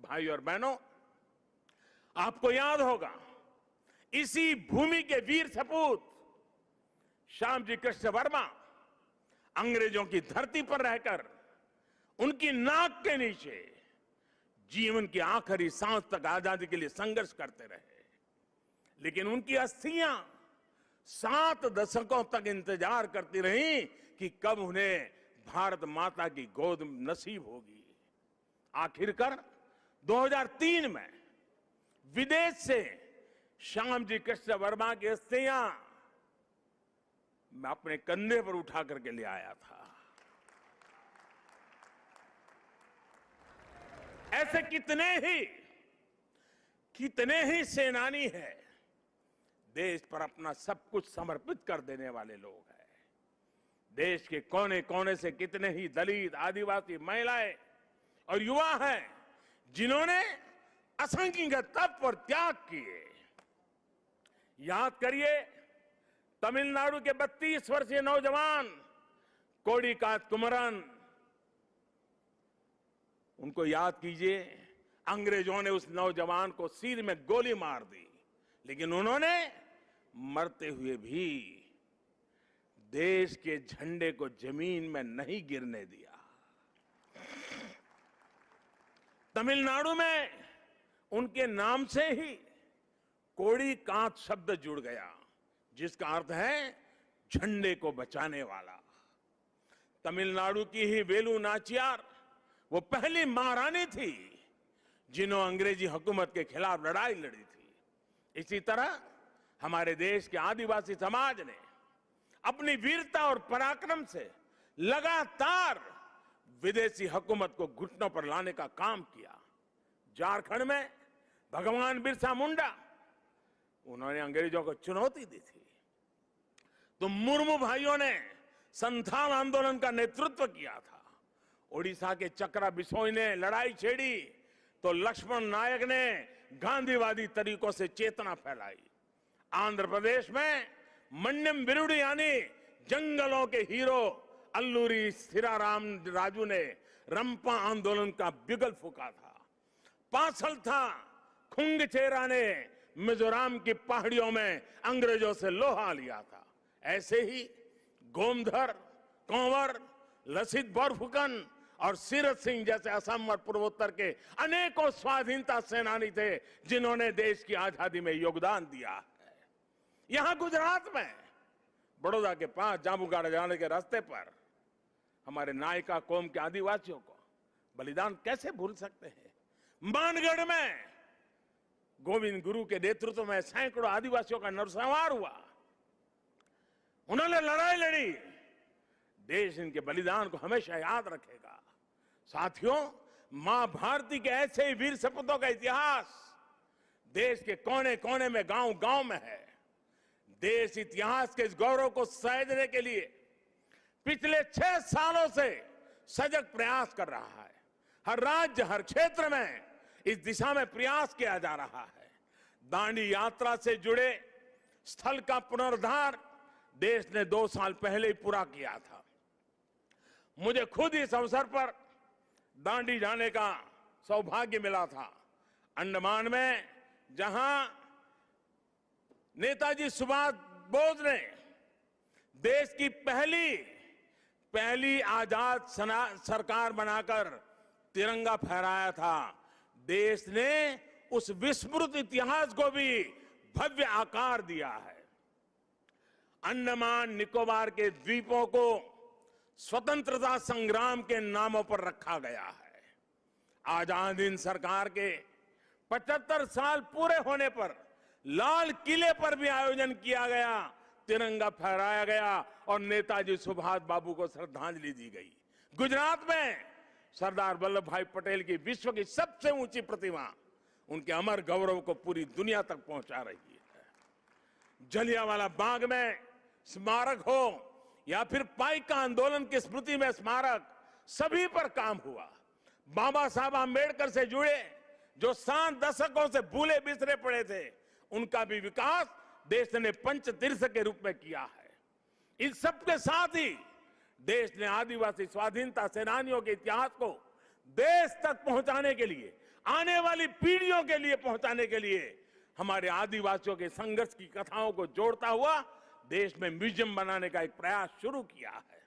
भाई और बहनों, आपको याद होगा, इसी भूमि के वीर सपूत श्यामजी कृष्ण वर्मा अंग्रेजों की धरती पर रहकर उनकी नाक के नीचे जीवन की आखिरी सांस तक आजादी के लिए संघर्ष करते रहे। लेकिन उनकी अस्थियां 7 दशकों तक इंतजार करती रहीं कि कब उन्हें भारत माता की गोद नसीब होगी। आखिरकार 2003 में विदेश से श्यामजी कृष्ण वर्मा की अस्थियां मैं अपने कंधे पर उठा करके ले आया था। ऐसे कितने ही सेनानी हैं, देश पर अपना सब कुछ समर्पित कर देने वाले लोग हैं। देश के कोने कोने से कितने ही दलित, आदिवासी, महिलाएं और युवा हैं जिन्होंने असंख्य तप और त्याग किए। याद करिए, तमिलनाडु के 32 वर्षीय नौजवान कोडिकात कुमरन, उनको याद कीजिए। अंग्रेजों ने उस नौजवान को सिर में गोली मार दी, लेकिन उन्होंने मरते हुए भी देश के झंडे को जमीन में नहीं गिरने दिया। तमिलनाडु में उनके नाम से ही कोडिकात शब्द जुड़ गया, जिसका अर्थ है झंडे को बचाने वाला। तमिलनाडु की ही वेलु नाचियार वो पहली महारानी थी जिन्होंने अंग्रेजी हुकूमत के खिलाफ लड़ाई लड़ी थी। इसी तरह हमारे देश के आदिवासी समाज ने अपनी वीरता और पराक्रम से लगातार विदेशी हुकूमत को घुटनों पर लाने का काम किया। झारखंड में भगवान बिरसा मुंडा, उन्होंने अंग्रेजों को चुनौती दी थी। तो मुर्मू भाइयों ने संथाल आंदोलन का नेतृत्व किया था। ओडिशा के चक्रा बिसोई ने लड़ाई छेड़ी तो लक्ष्मण नायक ने गांधीवादी तरीकों से चेतना फैलाई। आंध्र प्रदेश में मन्यम बिरुडी यानी जंगलों के हीरो अल्लूरी सीराराम राजू ने रंपा आंदोलन का बिगुल फूंका था। पासलथा खुंगचेरा ने मिजोरम की पहाड़ियों में अंग्रेजों से लोहा लिया था। ऐसे ही गोमधर, कंवर, लसित बोरफुकन और सीरत सिंह जैसे असम और पूर्वोत्तर के अनेकों स्वाधीनता सेनानी थे जिन्होंने देश की आजादी में योगदान दिया है। यहां गुजरात में बड़ौदा के पास जांबुगाड़ा जाने के रास्ते पर हमारे नायका कौम के आदिवासियों को बलिदान कैसे भूल सकते हैं। मानगढ़ में गोविंद गुरु के नेतृत्व में सैकड़ों आदिवासियों का नरसंहार हुआ। उन्होंने लड़ाई लड़ी। देश इनके बलिदान को हमेशा याद रखेगा। साथियों, मां भारती के ऐसे ही वीर सपूतों का इतिहास देश के कोने कोने में, गांव गांव में है। देश इतिहास के इस गौरव को सहेजने के लिए पिछले 6 सालों से सजग प्रयास कर रहा है। हर राज्य, हर क्षेत्र में इस दिशा में प्रयास किया जा रहा है। दांडी यात्रा से जुड़े स्थल का पुनरुद्धार देश ने 2 साल पहले ही पूरा किया था। मुझे खुद इस अवसर पर दांडी जाने का सौभाग्य मिला था। अंडमान में जहां नेताजी सुभाष बोस ने देश की पहली आजाद सरकार बनाकर तिरंगा फहराया था, देश ने उस विस्मृत इतिहास को भी भव्य आकार दिया है। अंडमान निकोबार के द्वीपों को स्वतंत्रता संग्राम के नामों पर रखा गया है। आजाद हिंद सरकार के 75 साल पूरे होने पर लाल किले पर भी आयोजन किया गया, तिरंगा फहराया गया और नेताजी सुभाष बाबू को श्रद्धांजलि दी गई। गुजरात में सरदार वल्लभ भाई पटेल की विश्व की सबसे ऊंची प्रतिमा उनके अमर गौरव को पूरी दुनिया तक पहुंचा रही है। जलियांवाला बाग में स्मारक हो या फिर पाइका आंदोलन की स्मृति में स्मारक, सभी पर काम हुआ। बाबा साहब आंबेडकर से जुड़े जो 7 दशकों से भूले बिसरे पड़े थे, उनका भी विकास देश ने पंचतीर्थ के रूप में किया है। इन सबके साथ ही देश ने आदिवासी स्वाधीनता सेनानियों के इतिहास को देश तक पहुंचाने के लिए, आने वाली पीढ़ियों के लिए पहुंचाने के लिए हमारे आदिवासियों के संघर्ष की कथाओं को जोड़ता हुआ देश में म्यूजियम बनाने का एक प्रयास शुरू किया है।